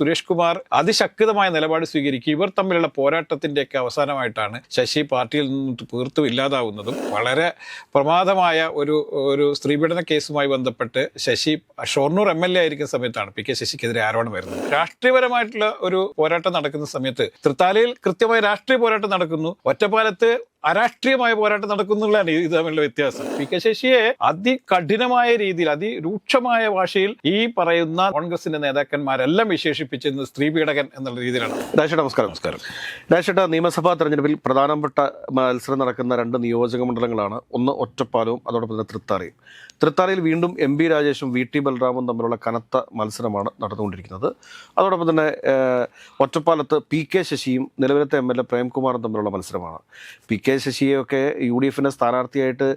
സുരേഷ് കുമാർ അതിശക്തമായ നിലപാട് സ്വീകരിക്കും. ഇവർ തമ്മിലുള്ള പോരാട്ടത്തിന്റെയൊക്കെ അവസാനമായിട്ടാണ് ശശി പാർട്ടിയിൽ നിന്ന് തീർത്തും ഇല്ലാതാവുന്നതും. വളരെ പ്രമാദമായ ഒരു സ്ത്രീപീഡന കേസുമായി ബന്ധപ്പെട്ട് ശശി ഷൊർണൂർ MLA ആയിരിക്കുന്ന സമയത്താണ് PK ശശിക്കെതിരെ ആരോപണം വരുന്നത്. രാഷ്ട്രീയപരമായിട്ടുള്ള ഒരു പോരാട്ടം നടക്കുന്ന സമയത്ത് തൃത്താലയിൽ കൃത്യമായ രാഷ്ട്രീയ പോരാട്ടം നടക്കുന്നു, ഒറ്റപ്പാലത്ത് അരാഷ്ട്രീയമായ പോരാട്ടം നടക്കുന്നുള്ളതാണ് ഇത് തമ്മിലുള്ള വ്യത്യാസം. PK ശശിയെ അതികഠിനമായ രീതിയിൽ അതിരൂക്ഷമായ ഭാഷയിൽ ഈ പറയുന്ന കോൺഗ്രസിന്റെ നേതാക്കന്മാരെല്ലാം വിശേഷിപ്പിച്ചിരുന്നത് സ്ത്രീ പീഡകൻ എന്നുള്ള രീതിയിലാണ്. നമസ്കാരം. രാജേട്ടാ, നിയമസഭാ തെരഞ്ഞെടുപ്പിൽ പ്രധാനപ്പെട്ട മത്സരം നടക്കുന്ന 2 നിയോജക മണ്ഡലങ്ങളാണ്. ഒന്ന് ഒറ്റപ്പാലവും അതോടൊപ്പം തന്നെ തൃത്താലയും. തൃത്താലയിൽ വീണ്ടും MP രാജേഷും VT ബൽറാമും തമ്മിലുള്ള കനത്ത മത്സരമാണ് നടന്നുകൊണ്ടിരിക്കുന്നത്. അതോടൊപ്പം തന്നെ ഒറ്റപ്പാലത്ത് PK ശശിയും നിലവിലത്തെ MLA പ്രേംകുമാറും തമ്മിലുള്ള മത്സരമാണ്. PK ശശിയെയൊക്കെ UDF സ്ഥാനാർത്ഥിയായിട്ട്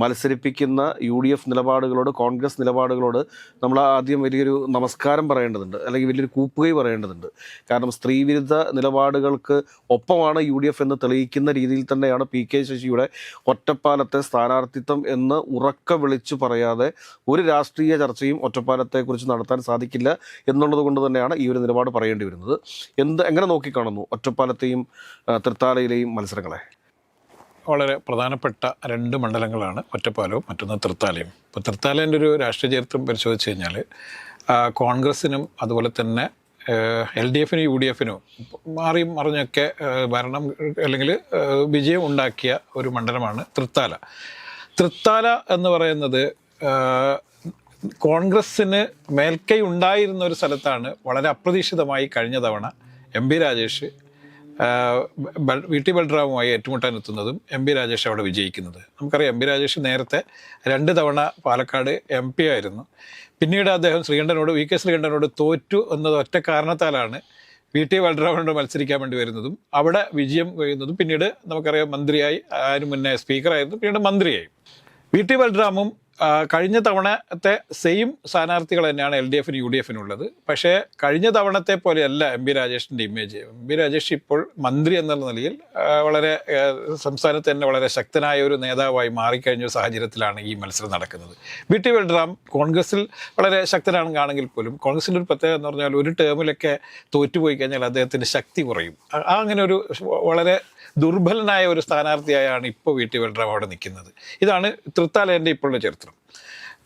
മത്സരിപ്പിക്കുന്ന UDF നിലപാടുകളോട്, കോൺഗ്രസ് നിലപാടുകളോട് നമ്മൾ ആദ്യം വലിയൊരു നമസ്കാരം പറയേണ്ടതുണ്ട്, അല്ലെങ്കിൽ വലിയൊരു കൂപ്പുകൈ പറയേണ്ടതുണ്ട്. കാരണം സ്ത്രീവിരുദ്ധ നിലപാടുകൾക്ക് ഒപ്പമാണ് UDF എന്ന് തെളിയിക്കുന്ന രീതിയിൽ തന്നെയാണ് PK ശശിയുടെ ഒറ്റപ്പാലത്തെ സ്ഥാനാർത്ഥിത്വം എന്ന് ഉറക്ക വിളിച്ചു പറയാതെ ഒരു രാഷ്ട്രീയ ചർച്ചയും ഒറ്റപ്പാലത്തെക്കുറിച്ച് നടത്താൻ സാധിക്കില്ല എന്നുള്ളത് കൊണ്ട് തന്നെയാണ് ഈ ഒരു നിലപാട് പറയേണ്ടി വരുന്നത്. എങ്ങനെ നോക്കിക്കാണുന്നു ഒറ്റപ്പാലത്തെയും തൃത്താലയിലെയും മത്സരങ്ങളെ? വളരെ പ്രധാനപ്പെട്ട 2 മണ്ഡലങ്ങളാണ് ഒറ്റപ്പാലവും മറ്റൊന്ന് തൃത്താലയും. ഇപ്പോൾ തൃത്താലേൻ്റെ ഒരു രാഷ്ട്രീയ ചരിത്രം പരിശോധിച്ച് കഴിഞ്ഞാൽ കോൺഗ്രസിനും അതുപോലെ തന്നെ LDF UDF മാറിയും മറിഞ്ഞൊക്കെ ഭരണം അല്ലെങ്കിൽ വിജയം ഉണ്ടാക്കിയ ഒരു മണ്ഡലമാണ് തൃത്താല. തൃത്താല എന്ന് പറയുന്നത് കോൺഗ്രസ്സിന് മേൽക്കൈ ഉണ്ടായിരുന്ന ഒരു സ്ഥലത്താണ് വളരെ അപ്രതീക്ഷിതമായി കഴിഞ്ഞ തവണ MP Rajesh VT ബൽറാമുമായി ഏറ്റുമുട്ടാനെത്തുന്നതും MP Rajesh അവിടെ വിജയിക്കുന്നത്. നമുക്കറിയാം MP രാജേഷ് നേരത്തെ 2 തവണ പാലക്കാട് MP ആയിരുന്നു. പിന്നീട് അദ്ദേഹം VK ശ്രീകണ്ഠനോട് തോറ്റു എന്നത് ഒറ്റ കാരണത്താലാണ് VT ബൽറാമിനോട് മത്സരിക്കാൻ വേണ്ടി വരുന്നതും അവിടെ വിജയം കഴിയുന്നതും. പിന്നീട് നമുക്കറിയാം മന്ത്രിയായി, അതിന് മുന്നേ സ്പീക്കറായിരുന്നു, പിന്നീട് മന്ത്രിയായി. VT ബൽറാമും കഴിഞ്ഞ തവണത്തെ സെയിം സ്ഥാനാർത്ഥികൾ തന്നെയാണ് LDF UDF ഉള്ളത്. പക്ഷേ കഴിഞ്ഞ തവണത്തെ പോലെയല്ല MP രാജേഷിൻ്റെ ഇമേജ്. MP രാജേഷ് ഇപ്പോൾ മന്ത്രി എന്നുള്ള നിലയിൽ വളരെ സംസ്ഥാനത്ത് തന്നെ വളരെ ശക്തനായ ഒരു നേതാവായി മാറിക്കഴിഞ്ഞ ഒരു സാഹചര്യത്തിലാണ് ഈ മത്സരം നടക്കുന്നത്. VT ബൽറാം കോൺഗ്രസിൽ വളരെ ശക്തനാണെങ്കിൽ പോലും കോൺഗ്രസിൻ്റെ ഒരു പ്രത്യേകത എന്ന് പറഞ്ഞാൽ ഒരു ടേമിലൊക്കെ തോറ്റുപോയി കഴിഞ്ഞാൽ അദ്ദേഹത്തിൻ്റെ ശക്തി കുറയും. അങ്ങനെ ഒരു വളരെ ദുർബലനായ ഒരു സ്ഥാനാർത്ഥിയായാണ് ഇപ്പോൾ VT ബൽറാം അവിടെ നിൽക്കുന്നത്. ഇതാണ് തൃത്താലേൻ്റെ ഇപ്പോഴുള്ള ചരിത്രം.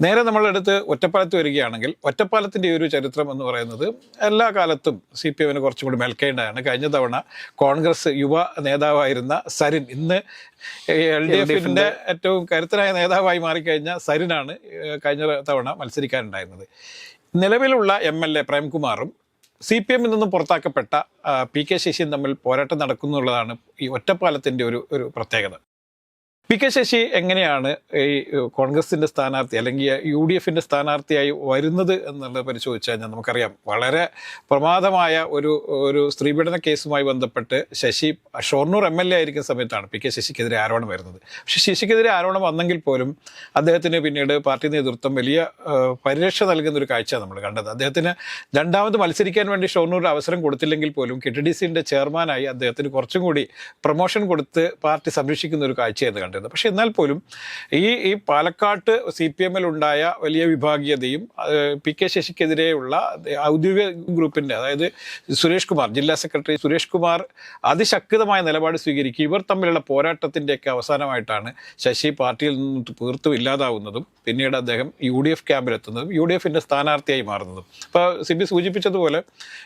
നേരെ നമ്മളെടുത്ത് ഒറ്റപ്പാലത്ത് വരികയാണെങ്കിൽ ഒറ്റപ്പാലത്തിൻ്റെ ഒരു ചരിത്രം എന്ന് പറയുന്നത് എല്ലാ കാലത്തും CPM കുറച്ചും കൂടി മേൽക്കേണ്ടതാണ്. കഴിഞ്ഞ തവണ കോൺഗ്രസ് യുവ നേതാവായിരുന്ന സരിൻ, ഇന്ന് LDF ഏറ്റവും കരുത്തനായ നേതാവായി മാറിക്കഴിഞ്ഞ സരിനാണ് കഴിഞ്ഞ തവണ മത്സരിക്കാനുണ്ടായിരുന്നത്. നിലവിലുള്ള MLA പ്രേംകുമാറും CPM നിന്നും പുറത്താക്കപ്പെട്ട PK ശശിയും തമ്മിൽ പോരാട്ടം നടക്കുന്നുള്ളതാണ് ഈ ഒറ്റപ്പാലത്തിൻ്റെ ഒരു പ്രത്യേകത. PK ശശി എങ്ങനെയാണ് ഈ കോൺഗ്രസിൻ്റെ സ്ഥാനാർത്ഥി അല്ലെങ്കിൽ UDF സ്ഥാനാർത്ഥിയായി വരുന്നത് എന്നുള്ളത് പരിശോധിച്ച് കഴിഞ്ഞാൽ നമുക്കറിയാം വളരെ പ്രമാദമായ ഒരു സ്ത്രീപീഡന കേസുമായി ബന്ധപ്പെട്ട് ശശി ഷൊർണൂർ MLA ആയിരിക്കുന്ന സമയത്താണ് PK ശശിക്കെതിരെ ആരോപണം വരുന്നത്. പക്ഷേ ശശിക്കെതിരെ ആരോപണം വന്നെങ്കിൽ പോലും അദ്ദേഹത്തിന് പിന്നീട് പാർട്ടി നേതൃത്വം വലിയ പരിരക്ഷ നൽകുന്ന ഒരു കാഴ്ച നമ്മൾ കണ്ടത്. അദ്ദേഹത്തിന് രണ്ടാമത് മത്സരിക്കാൻ വേണ്ടി ഷൊർണൂർ അവസരം കൊടുത്തില്ലെങ്കിൽ പോലും KTDC ചെയർമാനായി അദ്ദേഹത്തിന് കുറച്ചും കൂടി പ്രൊമോഷൻ കൊടുത്ത് പാർട്ടി സംരക്ഷിക്കുന്ന ഒരു കാഴ്ചയായിരുന്നു കണ്ടത്. പക്ഷെ എന്നാൽ പോലും ഈ പാലക്കാട്ട് CPM ഉണ്ടായ വലിയ വിഭാഗീയതയും PK ശശിക്കെതിരെയുള്ള ഔദ്യോഗിക ഗ്രൂപ്പിൻ്റെ, അതായത് സുരേഷ് കുമാർ, ജില്ലാ സെക്രട്ടറി സുരേഷ് കുമാർ അതിശക്തമായ നിലപാട് സ്വീകരിക്കും. ഇവർ തമ്മിലുള്ള പോരാട്ടത്തിൻ്റെയൊക്കെ അവസാനമായിട്ടാണ് ശശി പാർട്ടിയിൽ നിന്ന് തീർത്തും ഇല്ലാതാവുന്നതും പിന്നീട് അദ്ദേഹം UDF ക്യാമ്പിലെത്തുന്നതും UDF സ്ഥാനാർത്ഥിയായി മാറുന്നതും. ഇപ്പോൾ CB സൂചിപ്പിച്ചതുപോലെ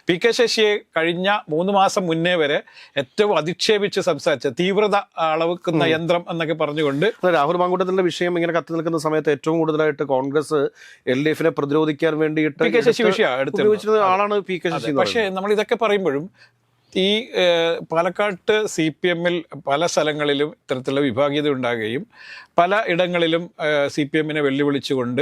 PK ശശിയെ കഴിഞ്ഞ 3 മാസം മുന്നേ വരെ ഏറ്റവും അധിക്ഷേപിച്ച് സംസാരിച്ച തീവ്രത അളവെക്കുന്ന യന്ത്രം എന്നൊക്കെ പറഞ്ഞുകൊണ്ട് രാഹുൽ മാങ്കൂട്ടത്തിന്റെ വിഷയം ഇങ്ങനെ കത്തി നിൽക്കുന്ന സമയത്ത് ഏറ്റവും കൂടുതലായിട്ട് കോൺഗ്രസ് LDF പ്രതിരോധിക്കാൻ വേണ്ടിയിട്ട് PK ശശി വിഷയം ആളാണ് PK ശശി. പക്ഷേ നമ്മൾ ഇതൊക്കെ പറയുമ്പോഴും ഈ പാലക്കാട്ട് CPM പല സ്ഥലങ്ങളിലും ഇത്തരത്തിലുള്ള വിഭാഗീയത ഉണ്ടാകുകയും പല ഇടങ്ങളിലും CPM വെല്ലുവിളിച്ചുകൊണ്ട്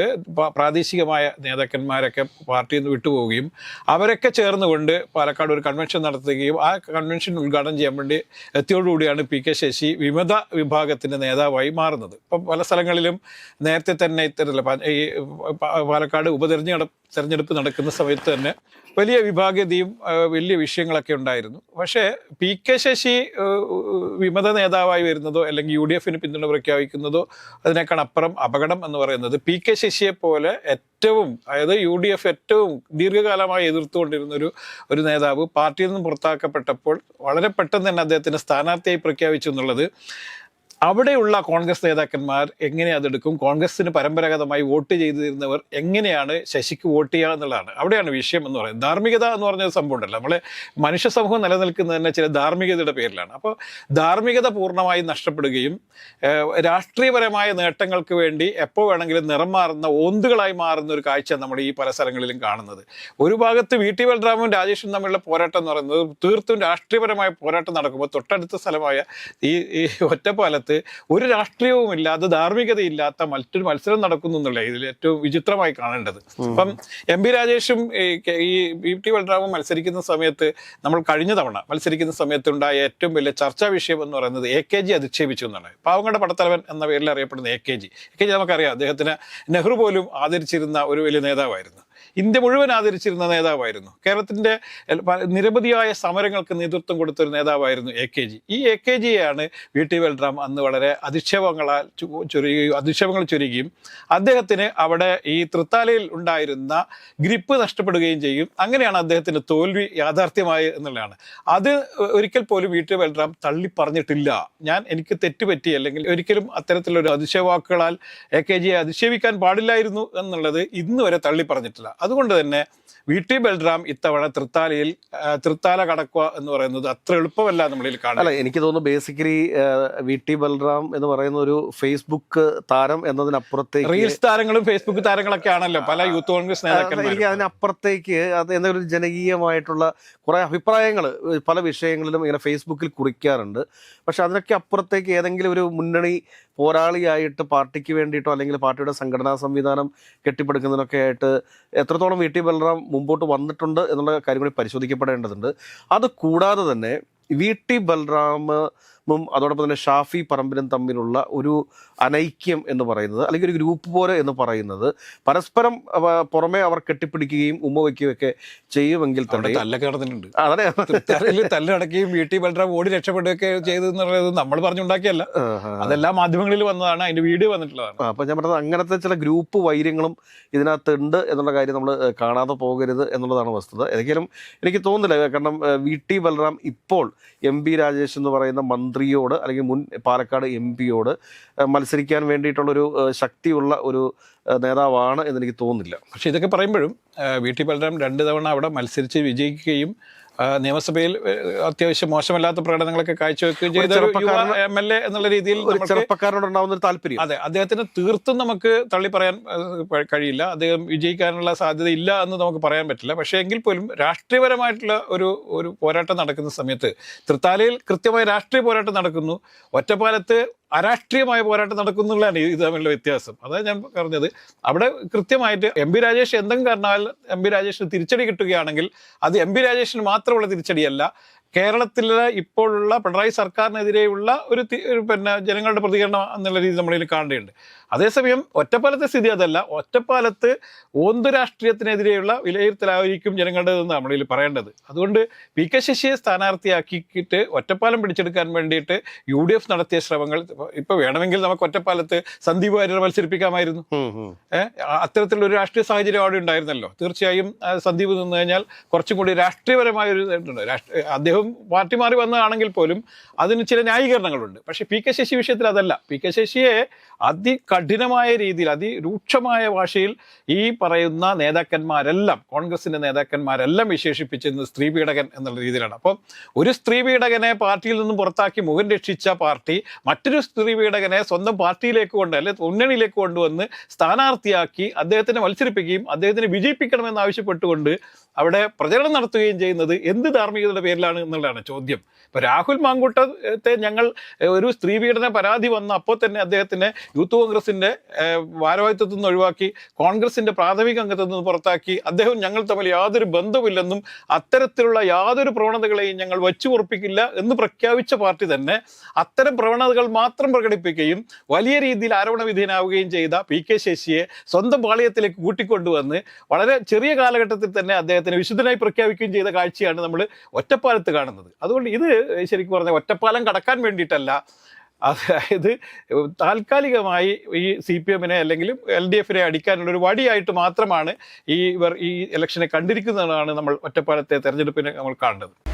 പ്രാദേശികമായ നേതാക്കന്മാരൊക്കെ പാർട്ടിയിൽ നിന്ന് വിട്ടുപോവുകയും അവരൊക്കെ ചേർന്നുകൊണ്ട് പാലക്കാട് ഒരു കൺവെൻഷൻ നടത്തുകയും ആ കൺവെൻഷൻ ഉദ്ഘാടനം ചെയ്യാൻ വേണ്ടി എത്തിയോടുകൂടിയാണ് PK ശശി വിമത വിഭാഗത്തിൻ്റെ നേതാവായി മാറുന്നത്. ഇപ്പം പല സ്ഥലങ്ങളിലും നേരത്തെ തന്നെ ഇത്തരത്തിലുള്ള ഈ പാലക്കാട് തെരഞ്ഞെടുപ്പ് നടക്കുന്ന സമയത്ത് തന്നെ വലിയ വിഭാഗീയതയും വലിയ വിഷയങ്ങളൊക്കെ ഉണ്ടായിരുന്നു. പക്ഷേ PK ശശി വിമത നേതാവായി വരുന്നതോ അല്ലെങ്കിൽ UDF പിന്തുണ പ്രഖ്യാപിക്കുന്നതോ എന്തോ അതിനേക്കാൾ അപ്പുറം അപകടം എന്ന് പറയുന്നത് പി.കെ. ശശിയെ പോലെ ഏറ്റവും, അതായത് UDF ഏറ്റവും ദീർഘകാലമായി എതിർത്തുകൊണ്ടിരുന്ന ഒരു നേതാവ് പാർട്ടിയിൽ നിന്നും പുറത്താക്കപ്പെട്ടപ്പോൾ വളരെ പെട്ടെന്ന് തന്നെ അദ്ദേഹത്തിന് സ്ഥാനാർത്ഥിയായി പ്രഖ്യാപിച്ചു എന്നുള്ളത് അവിടെയുള്ള കോൺഗ്രസ് നേതാക്കന്മാർ എങ്ങനെ അതെടുക്കും, കോൺഗ്രസിന് പരമ്പരാഗതമായി വോട്ട് ചെയ്തിരുന്നവർ എങ്ങനെയാണ് ശശിക്ക് വോട്ട് ചെയ്യുക എന്നുള്ളതാണ്. അവിടെയാണ് വിഷയം എന്ന് പറയുന്നത്. ധാർമ്മികത എന്ന് പറഞ്ഞ സംഭവം ഉണ്ടല്ലോ, നമ്മളെ മനുഷ്യ സമൂഹം നിലനിൽക്കുന്നത് തന്നെ ചില ധാർമ്മികതയുടെ പേരിലാണ്. അപ്പോൾ ധാർമ്മികത പൂർണ്ണമായും നഷ്ടപ്പെടുകയും രാഷ്ട്രീയപരമായ നേട്ടങ്ങൾക്ക് വേണ്ടി എപ്പോൾ വേണമെങ്കിലും നിറം മാറുന്ന ഓന്തുകളായി മാറുന്ന ഒരു കാഴ്ച നമ്മൾ ഈ പല സ്ഥലങ്ങളിലും കാണുന്നത്. ഒരു ഭാഗത്ത് VT ബൽറാമും രാജേഷും തമ്മിലുള്ള പോരാട്ടം എന്ന് പറയുന്നത് തീർത്തും രാഷ്ട്രീയപരമായ പോരാട്ടം നടക്കുമ്പോൾ തൊട്ടടുത്ത സ്ഥലമായ ഈ ഒറ്റപ്പാലത്ത് ഒരു രാഷ്ട്രീയവും ഇല്ലാതെ ധാർമ്മികതയില്ലാത്ത മറ്റൊരു മത്സരം നടക്കുന്നു എന്നുള്ള ഇതിൽ ഏറ്റവും വിചിത്രമായി കാണേണ്ടത്. അപ്പം MP രാജേഷും ഈ VT ബൽറാമും മത്സരിക്കുന്ന സമയത്ത്, നമ്മൾ കഴിഞ്ഞ തവണ മത്സരിക്കുന്ന സമയത്ത് ഉണ്ടായ ഏറ്റവും വലിയ ചർച്ചാ വിഷയം എന്ന് പറയുന്നത് AKG അധിക്ഷേപിച്ചു എന്നാണ്. പാവങ്ങളുടെ പടത്തലവൻ എന്ന പേരിൽ അറിയപ്പെടുന്ന AKG നമുക്കറിയാം, അദ്ദേഹത്തിന് നെഹ്റു പോലും ആദരിച്ചിരുന്ന ഒരു വലിയ നേതാവായിരുന്നു. ഇന്ത്യ മുഴുവൻ ആദരിച്ചിരുന്ന നേതാവായിരുന്നു. കേരളത്തിന്റെ നിരവധിയായ സമരങ്ങൾക്ക് നേതൃത്വം കൊടുത്ത ഒരു നേതാവായിരുന്നു AKG. ഈ AKGയെയാണ് VT ബൽറാം അന്ന് വളരെ അധിക്ഷേപങ്ങൾ ചൊരിയുകയും അദ്ദേഹത്തിന് അവിടെ ഈ തൃത്താലയിൽ ഉണ്ടായിരുന്ന ഗ്രിപ്പ് നഷ്ടപ്പെടുകയും ചെയ്യും. അങ്ങനെയാണ് അദ്ദേഹത്തിന്റെ തോൽവി യാഥാർത്ഥ്യമായി എന്നുള്ളതാണ്. അത് ഒരിക്കൽ പോലും VT ബൽറാം തള്ളി പറഞ്ഞിട്ടില്ല. എനിക്ക് തെറ്റുപറ്റി, അല്ലെങ്കിൽ ഒരിക്കലും അത്തരത്തിലൊരു അതിശയവാക്കുകളാൽ AKGയെ അധിക്ഷേപിക്കാൻ പാടില്ലായിരുന്നു എന്നുള്ളത് ഇന്ന് വരെ തള്ളി പറഞ്ഞിട്ടില്ല. അതുകൊണ്ട് തന്നെ VT ബൽറാം ഇത്തവണ തൃത്താല കടക്കുക എന്ന് പറയുന്നത് അത്ര എളുപ്പമല്ല നമ്മളിൽ കാണാൻ. അല്ല, എനിക്ക് തോന്നുന്നു ബേസിക്കലി VT ബൽറാം എന്ന് പറയുന്ന ഒരു ഫേസ്ബുക്ക് താരം എന്നതിനപ്പുറത്തേക്ക് റീൽസ് താരങ്ങളും ഫേസ്ബുക്ക് താരങ്ങളൊക്കെ ആണല്ലോ പല യൂത്ത് കോൺഗ്രസ് നേതാക്കന്മാരും. എനിക്ക് അതിനപ്പുറത്തേക്ക് അത് എന്തൊരു ജനകീയമായിട്ടുള്ള കുറെ അഭിപ്രായങ്ങൾ പല വിഷയങ്ങളിലും ഇങ്ങനെ ഫേസ്ബുക്കിൽ കുറിക്കാറുണ്ട്. പക്ഷെ അതിനൊക്കെ അപ്പുറത്തേക്ക് ഏതെങ്കിലും ഒരു മുന്നണി പോരാളിയായിട്ട് പാർട്ടിക്ക് വേണ്ടിയിട്ടോ അല്ലെങ്കിൽ പാർട്ടിയുടെ സംഘടനാ സംവിധാനം കെട്ടിപ്പടുക്കുന്നതിനൊക്കെ ആയിട്ട് എത്രത്തോളം VT ബൽറാം മുമ്പോട്ട് വന്നിട്ടുണ്ട് എന്നുള്ള കാര്യം കൂടി പരിശോധിക്കപ്പെടേണ്ടതുണ്ട്. അത് കൂടാതെ തന്നെ VT ബൽറാമും അതോടൊപ്പം തന്നെ ഷാഫി പറമ്പിലും തമ്മിലുള്ള ഒരു അനൈക്യം എന്ന് പറയുന്നത്, അല്ലെങ്കിൽ ഒരു ഗ്രൂപ്പ് പോലെ എന്ന് പറയുന്നത്, പരസ്പരം പുറമെ അവർ കെട്ടിപ്പിടിക്കുകയും ഉമ്മ വയ്ക്കുകയും ഒക്കെ ചെയ്യുമെങ്കിൽ തന്നെ തല്ലൊക്കെ നടന്നിട്ടുണ്ട്. അതെ, തല്ലടക്കുകയും VT ബൽറാം ഓടി രക്ഷപ്പെടുകയൊക്കെ ചെയ്തെന്നുള്ളത് നമ്മൾ പറഞ്ഞുണ്ടാക്കിയല്ല, അതെല്ലാം മാധ്യമങ്ങളിൽ വന്നതാണ്, അതിന്റെ വീഡിയോ വന്നിട്ടുള്ളതാണ്. അപ്പൊ ഞാൻ പറഞ്ഞത് അങ്ങനത്തെ ചില ഗ്രൂപ്പ് വൈര്യങ്ങളും ഇതിനകത്തുണ്ട് എന്നുള്ള കാര്യം നമ്മൾ കാണാതെ പോകരുത് എന്നുള്ളതാണ് വസ്തുത. ഏതെങ്കിലും എനിക്ക് തോന്നുന്നില്ല, കാരണം VT ബൽറാം ഇപ്പോൾ MP രാജേഷ് എന്ന് പറയുന്ന മന്ത്രിയോട് അല്ലെങ്കിൽ മുൻ പാലക്കാട് MP-യോട് മത്സരിക്കാൻ വേണ്ടിയിട്ടുള്ളൊരു ശക്തിയുള്ള ഒരു നേതാവാണ് എന്നെനിക്ക് തോന്നുന്നില്ല. പക്ഷെ ഇതൊക്കെ പറയുമ്പോഴും VT ബൽറാം 2 തവണ അവിടെ മത്സരിച്ച് വിജയിക്കുകയും നിയമസഭയിൽ അത്യാവശ്യം മോശമല്ലാത്ത പ്രകടനങ്ങളൊക്കെ കാഴ്ചവെക്കുകയും ചെയ്ത MLA എന്നുള്ള രീതിയിൽ ചെറുപ്പക്കാരനോടുണ്ടാവുന്ന ഒരു താല്പര്യം. അതെ, അദ്ദേഹത്തിന് തീർത്തും നമുക്ക് തള്ളി പറയാൻ കഴിയില്ല. അദ്ദേഹം വിജയിക്കാനുള്ള സാധ്യത ഇല്ല എന്ന് നമുക്ക് പറയാൻ പറ്റില്ല. പക്ഷേ എങ്കിൽ പോലും രാഷ്ട്രീയപരമായിട്ടുള്ള ഒരു പോരാട്ടം നടക്കുന്ന സമയത്ത് തൃത്താലയിൽ കൃത്യമായ രാഷ്ട്രീയ പോരാട്ടം നടക്കുന്നു, ഒറ്റപ്പാലത്ത് അരാഷ്ട്രീയമായ പോരാട്ടം നടക്കുന്നുള്ളതാണ് ഇത് തമ്മിലുള്ള വ്യത്യാസം. അതാണ് ഞാൻ പറഞ്ഞത്. അവിടെ കൃത്യമായിട്ട് MP രാജേഷ് എന്തെങ്കിലും കാരണമാൽ MP രാജേഷിന് തിരിച്ചടി കിട്ടുകയാണെങ്കിൽ അത് MP രാജേഷിന് മാത്രമുള്ള തിരിച്ചടിയല്ല, കേരളത്തിലെ ഇപ്പോഴുള്ള പിണറായി സർക്കാരിനെതിരെയുള്ള ഒരു ജനങ്ങളുടെ പ്രതികരണം എന്നുള്ള രീതി നമ്മളിൽ കാണേണ്ടതുണ്ട്. അതേസമയം ഒറ്റപ്പാലത്തെ സ്ഥിതി അതല്ല. ഒറ്റപ്പാലത്ത് ഓന്തു രാഷ്ട്രീയത്തിനെതിരെയുള്ള വിലയിരുത്തലായിരിക്കും ജനങ്ങളുടേതെന്ന് നമ്മളിൽ പറയേണ്ടത്. അതുകൊണ്ട് പി.കെ. ശശിയെ സ്ഥാനാർത്ഥിയാക്കിയിട്ട് ഒറ്റപ്പാലം പിടിച്ചെടുക്കാൻ വേണ്ടിയിട്ട് UDF നടത്തിയ ശ്രമങ്ങൾ, ഇപ്പൊ വേണമെങ്കിൽ നമുക്ക് ഒറ്റപ്പാലത്ത് സന്ദീപ് വാര്യരെ മത്സരിപ്പിക്കാമായിരുന്നു. അത്തരത്തിലുള്ള ഒരു രാഷ്ട്രീയ സാഹചര്യം അവിടെ ഉണ്ടായിരുന്നല്ലോ. തീർച്ചയായും സന്ദീപ് നിന്ന് കഴിഞ്ഞാൽ കുറച്ചും കൂടി രാഷ്ട്രീയപരമായ ഒരു ഇതുണ്ട്. അദ്ദേഹം പാർട്ടി മാറി വന്നതാണെങ്കിൽ പോലും അതിന് ചില ന്യായീകരണങ്ങളുണ്ട്. പക്ഷെ പി.കെ. ശശി വിഷയത്തിൽ അതല്ല. പി.കെ. ശശിയെ അതികഠിനമായ രീതിയിൽ അതിരൂക്ഷമായ ഭാഷയിൽ ഈ പറയുന്ന നേതാക്കന്മാരെല്ലാം, കോൺഗ്രസിന്റെ നേതാക്കന്മാരെല്ലാം വിശേഷിപ്പിച്ചിരുന്നത് സ്ത്രീ പീഡകൻ എന്നുള്ള രീതിയിലാണ്. അപ്പം ഒരു സ്ത്രീ പീഡകനെ പാർട്ടിയിൽ നിന്നും പുറത്താക്കി മുഖം രക്ഷിച്ച പാർട്ടി മറ്റൊരു സ്ത്രീ പീഡകനെ സ്വന്തം പാർട്ടിയിലേക്ക് അല്ലെ മുന്നണിയിലേക്ക് കൊണ്ടുവന്ന് സ്ഥാനാർത്ഥിയാക്കി അദ്ദേഹത്തിനെ മത്സരിപ്പിക്കുകയും അദ്ദേഹത്തിനെ വിജയിപ്പിക്കണമെന്ന് ആവശ്യപ്പെട്ടുകൊണ്ട് അവിടെ പ്രചരണം നടത്തുകയും ചെയ്യുന്നത് എന്ത് ധാർമ്മികതയുടെ പേരിലാണ് എന്നുള്ളതാണ് ചോദ്യം. ഇപ്പൊ രാഹുൽ മാങ്കൂട്ടത്തെ ഞങ്ങൾ ഒരു സ്ത്രീ പീഡന പരാതി വന്ന അപ്പോൾ തന്നെ അദ്ദേഹത്തിനെ യൂത്ത് കോൺഗ്രസിന്റെ ഭാരവാഹിത്വത്തിൽ നിന്ന് ഒഴിവാക്കി കോൺഗ്രസിന്റെ പ്രാഥമിക അംഗത്തിൽ നിന്ന് പുറത്താക്കി അദ്ദേഹം ഞങ്ങൾ തമ്മിൽ യാതൊരു ബന്ധമില്ലെന്നും അത്തരത്തിലുള്ള യാതൊരു പ്രവണതകളെയും ഞങ്ങൾ വച്ചു ഉറപ്പിക്കില്ല എന്ന് പ്രഖ്യാപിച്ച പാർട്ടി തന്നെ അത്തരം പ്രവണതകൾ മാത്രം പ്രകടിപ്പിക്കുകയും വലിയ രീതിയിൽ ആരോപണ വിധേയനാവുകയും ചെയ്ത പി.കെ. ശശിയെ സ്വന്തം പാളയത്തിലേക്ക് കൂട്ടിക്കൊണ്ടുവന്ന് വളരെ ചെറിയ കാലഘട്ടത്തിൽ തന്നെ അദ്ദേഹത്തിന് വിശുദ്ധനായി പ്രഖ്യാപിക്കുകയും ചെയ്ത കാഴ്ചയാണ് നമ്മൾ ഒറ്റപ്പാലത്ത് കാണുന്നത്. അതുകൊണ്ട് ഇത് ശരിക്കും പറഞ്ഞാൽ ഒറ്റപ്പാലം കടക്കാൻ വേണ്ടിയിട്ടല്ല, അതായത് താൽക്കാലികമായി ഈ CPM-നെ അല്ലെങ്കിൽ LDF-നെ അടിക്കാനുള്ള ഒരു വടിയായിട്ട് മാത്രമാണ് ഇവർ ഈ ഇലക്ഷനെ കണ്ടിരിക്കുന്നതാണ് നമ്മൾ ഒറ്റപ്പാലത്തെ തെരഞ്ഞെടുപ്പിനെ നമ്മൾ കാണുന്നത്.